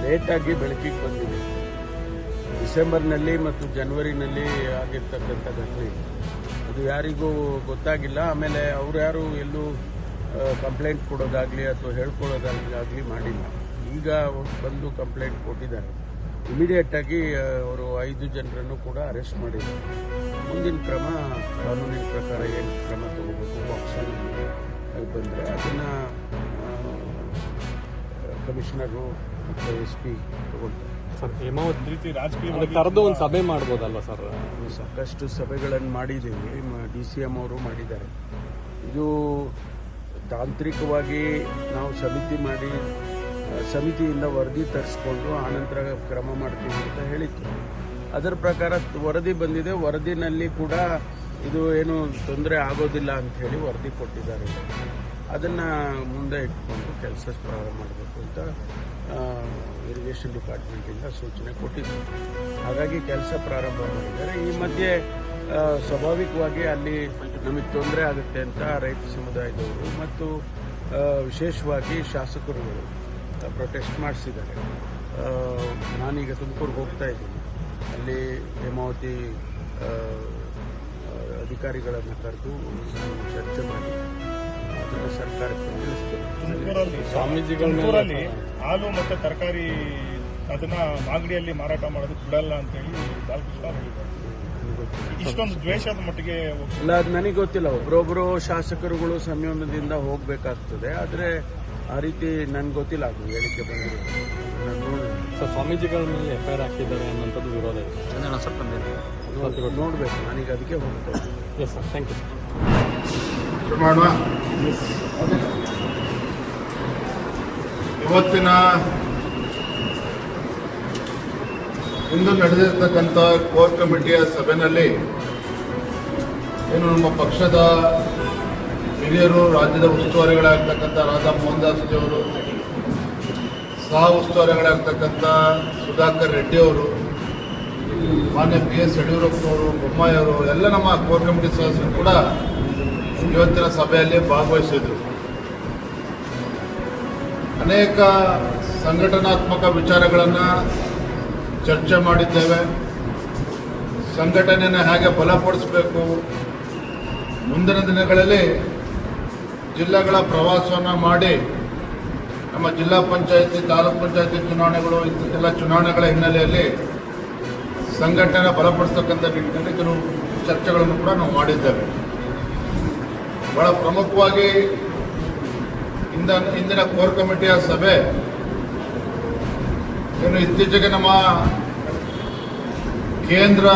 ಲೇಟಾಗಿ ಬೆಳಕಿಗೆ ಬಂದಿದೆ. ಡಿಸೆಂಬರ್ನಲ್ಲಿ ಮತ್ತು ಜನವರಿನಲ್ಲಿ ಆಗಿರ್ತಕ್ಕಂಥ ಘಟನೆ ಅದು ಯಾರಿಗೂ ಗೊತ್ತಾಗಿಲ್ಲ. ಆಮೇಲೆ ಅವ್ರು ಯಾರು ಎಲ್ಲೂ ಕಂಪ್ಲೇಂಟ್ ಕೊಡೋದಾಗಲಿ ಅಥವಾ ಹೇಳ್ಕೊಳ್ಳೋದಾಗಲಿ ಮಾಡಿಲ್ಲ. ಈಗ ಬಂದು ಕಂಪ್ಲೇಂಟ್ ಕೊಟ್ಟಿದ್ದಾರೆ. ಇಮಿಡಿಯೇಟಾಗಿ ಅವರು 5 ಜನರನ್ನು ಕೂಡ ಅರೆಸ್ಟ್ ಮಾಡಿದ್ದಾರೆ. ಮುಂದಿನ ಕ್ರಮ ಕಾನೂನಿನ ಪ್ರಕಾರ ಏನು ಕ್ರಮ ತಗೋಬೇಕು ಬಾಕ್ಸಲ್ಲಿ ಬಂದರೆ ಅದನ್ನು ಕಮಿಷನರು ಮತ್ತು SP ತಗೊಳ್ತಾರೆ. ಸರ್ ಹೇಮಾವತಿ ರೀತಿ ರಾಜಕೀಯ ಕರೆದು ಒಂದು ಸಭೆ ಮಾಡ್ಬೋದಲ್ವ ಸರ್? ಸಾಕಷ್ಟು ಸಭೆಗಳನ್ನು ಮಾಡಿದ್ದೀವಿ. DCM ಅವರು ಮಾಡಿದ್ದಾರೆ. ಇದು ತಾಂತ್ರಿಕವಾಗಿ ನಾವು ಸಮಿತಿ ಮಾಡಿ ಸಮಿತಿಯಿಂದ ವರದಿ ತರಿಸ್ಕೊಂಡು ಆನಂತರ ಕ್ರಮ ಮಾಡ್ತೀವಿ ಅಂತ ಹೇಳಿತ್ತು. ಅದರ ಪ್ರಕಾರ ವರದಿ ಬಂದಿದೆ. ವರದಿನಲ್ಲಿ ಕೂಡ ಇದು ಏನು ತೊಂದರೆ ಆಗೋದಿಲ್ಲ ಅಂತ ಹೇಳಿ ವರದಿ ಕೊಟ್ಟಿದ್ದಾರೆ. ಅದನ್ನು ಮುಂದೆ ಇಟ್ಕೊಂಡು ಕೆಲಸ ಪ್ರಾರಂಭ ಮಾಡಬೇಕು ಅಂತ ಇರಿಗೇಷನ್ ಡಿಪಾರ್ಟ್ಮೆಂಟಿಂದ ಸೂಚನೆ ಕೊಟ್ಟಿದ್ದಾರೆ. ಹಾಗಾಗಿ ಕೆಲಸ ಪ್ರಾರಂಭ ಮಾಡಿದ್ದಾರೆ. ಈ ಮಧ್ಯೆ ಸ್ವಾಭಾವಿಕವಾಗಿ ಅಲ್ಲಿ ನಮಗೆ ತೊಂದರೆ ಆಗುತ್ತೆ ಅಂತ ರೈತ ಸಮುದಾಯದವರು ಮತ್ತು ವಿಶೇಷವಾಗಿ ಶಾಸಕರುಗಳು ಪ್ರೊಟೆಸ್ಟ್ ಮಾಡಿಸಿದ್ದಾರೆ. ನಾನೀಗ ತುಮಕೂರಿಗೆ ಹೋಗ್ತಾ ಇದ್ದೀನಿ. ಅಲ್ಲಿ ಹೇಮಾವತಿ ಅಧಿಕಾರಿಗಳನ್ನು ಕರೆದು ಚರ್ಚೆ ಮಾಡಿ ಅದನ್ನು ಸರ್ಕಾರಕ್ಕೆ ತಿಳಿಸ್ತೇವೆ. ಸ್ವಾಮೀಜಿಗಳಲ್ಲಿ ಹಾಲು ಮತ್ತು ತರಕಾರಿ ಅದನ್ನ ಮಾಗಡಿಯಲ್ಲಿ ಮಾರಾಟ ಮಾಡೋದಕ್ಕೆ ಬಿಡಲ್ಲ ಅಂತ ಹೇಳಿ ಬಾಲಕೃಷ್ಣ ಹೇಳಿದ್ದಾರೆ. ಇಷ್ಟೊಂದು ದ್ವೇಷದ ಮಟ್ಟಿಗೆ ಇಲ್ಲ, ಅದು ನನಗೆ ಗೊತ್ತಿಲ್ಲ. ಒಬ್ಬರೊಬ್ಬರು ಶಾಸಕರುಗಳು ಸಂಯಮದಿಂದ ಹೋಗಬೇಕಾಗ್ತದೆ. ಆದರೆ ಆ ರೀತಿ ನನಗೆ ಗೊತ್ತಿಲ್ಲ. ಅದು ಹೇಳಿಕೆ ಬಂದಿರೋದು ನಾನು ನೋಡಿದೆ. ಸರ್ ಸ್ವಾಮೀಜಿಗಳ ಮೇಲೆ FIR ಹಾಕಿದ್ದಾರೆ ಅನ್ನೋಂಥದ್ದು ವಿರೋಧ ಇದೆ. ನೋಡಬೇಕು. ನಾನೀಗ ಅದಕ್ಕೆ ಹೋಗ್ತಾ ಇದ್ದೀನಿ. Yes sir, thank you sir. ಇವತ್ತಿನ ಇಂದು ನಡೆದಿರ್ತಕ್ಕಂಥ ಕೋರ್ ಕಮಿಟಿಯ ಸಭೆಯಲ್ಲಿ ಏನು ನಮ್ಮ ಪಕ್ಷದ ಹಿರಿಯರು, ರಾಜ್ಯದ ಉಸ್ತುವಾರಿಗಳಾಗಿರ್ತಕ್ಕಂಥ ರಾಧಾ ಮೋಹನ್ ದಾಸ್ ಅವರು, ಸಹ ಉಸ್ತುವಾರಿಗಳಾಗಿರ್ತಕ್ಕಂಥ ಸುಧಾಕರ್ ರೆಡ್ಡಿ ಅವರು, ಮಾನ್ಯ PS ಯಡಿಯೂರಪ್ಪನವರು, ಬೊಮ್ಮಾಯಿ ಅವರು, ಎಲ್ಲ ನಮ್ಮ ಕೋರ್ ಕಮಿಟಿ ಸದಸ್ಯರು ಕೂಡ ಇವತ್ತಿನ ಸಭೆಯಲ್ಲಿ ಭಾಗವಹಿಸಿದರು. ಅನೇಕ ಸಂಘಟನಾತ್ಮಕ ವಿಚಾರಗಳನ್ನು ಚರ್ಚೆ ಮಾಡಿದ್ದೇವೆ. ಸಂಘಟನೆಯನ್ನು ಹೇಗೆ ಬಲಪಡಿಸಬೇಕು, ಮುಂದಿನ ದಿನಗಳಲ್ಲಿ ಜಿಲ್ಲೆಗಳ ಪ್ರವಾಸವನ್ನು ಮಾಡಿ ನಮ್ಮ ಜಿಲ್ಲಾ ಪಂಚಾಯತಿ, ತಾಲೂಕು ಪಂಚಾಯತಿ ಚುನಾವಣೆಗಳು, ಎಲ್ಲ ಚುನಾವಣೆಗಳ ಹಿನ್ನೆಲೆಯಲ್ಲಿ ಸಂಘಟನೆ ಬಲಪಡಿಸ್ತಕ್ಕಂಥ ನಿಟ್ಟಿನಲ್ಲಿ ಕೆಲವು ಚರ್ಚೆಗಳನ್ನು ಕೂಡ ನಾವು ಮಾಡಿದ್ದೇವೆ. ಬಹಳ ಪ್ರಮುಖವಾಗಿ ಇಂದಿನ ಕೋರ್ ಕಮಿಟಿಯ ಸಭೆ ಏನು ಇತ್ತೀಚೆಗೆ ನಮ್ಮ ಕೇಂದ್ರ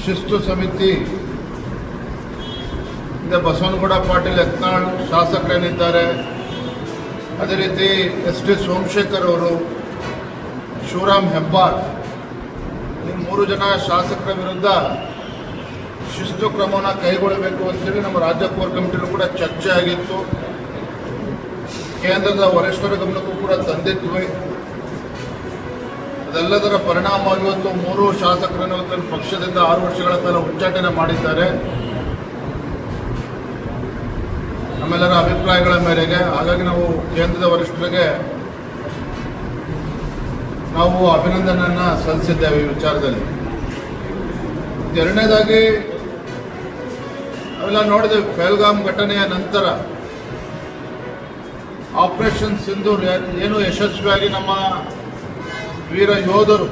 ಶಿಸ್ತು ಸಮಿತಿ ಬಸವನಗೌಡ ಪಾಟೀಲ್ ಯತ್ನಾಳ್ ಶಾಸಕರೇನಿದ್ದಾರೆ, ಅದೇ ರೀತಿ SD ಸೋಮಶೇಖರ್ ಅವರು, ಶಿವರಾಮ್ ಹೆಬ್ಬಾರ್, ಈ 3 ಜನ ಶಾಸಕರ ವಿರುದ್ಧ ಶಿಸ್ತು ಕ್ರಮವನ್ನು ಕೈಗೊಳ್ಳಬೇಕು ಅಂತೇಳಿ ನಮ್ಮ ರಾಜ್ಯ ಕೋರ್ ಕಮಿಟಿಯಲ್ಲೂ ಕೂಡ ಚರ್ಚೆ ಆಗಿತ್ತು. ಕೇಂದ್ರದ ವರಿಷ್ಠರ ಗಮನಕ್ಕೂ ಕೂಡ ತಂದಿದ್ವಿ. ಅದೆಲ್ಲದರ ಪರಿಣಾಮವಾಗಿ ಇವತ್ತು 3 ಶಾಸಕರನ್ನು ಪಕ್ಷದಿಂದ 6 ವರ್ಷಗಳ ಕಾಲ ಉಚ್ಚಾಟನೆ ಮಾಡಿದ್ದಾರೆ. ನಮ್ಮೆಲ್ಲರ ಅಭಿಪ್ರಾಯಗಳ ಮೇರೆಗೆ ಹಾಗಾಗಿ ನಾವು ಕೇಂದ್ರದ ವರಿಷ್ಠರಿಗೆ ನಾವು ಅಭಿನಂದನೆಯನ್ನು ಸಲ್ಲಿಸಿದ್ದೇವೆ ಈ ವಿಚಾರದಲ್ಲಿ. ಎರಡನೇದಾಗಿ ನಾವೆಲ್ಲ ನೋಡಿದ್ದೇವೆ, ಪಹಲ್ಗಾಮ್ ಘಟನೆಯ ನಂತರ ಆಪರೇಷನ್ ಸಿಂಧೂರ್ ಏನು ಯಶಸ್ವಿಯಾಗಿ ನಮ್ಮ ವೀರ ಯೋಧರು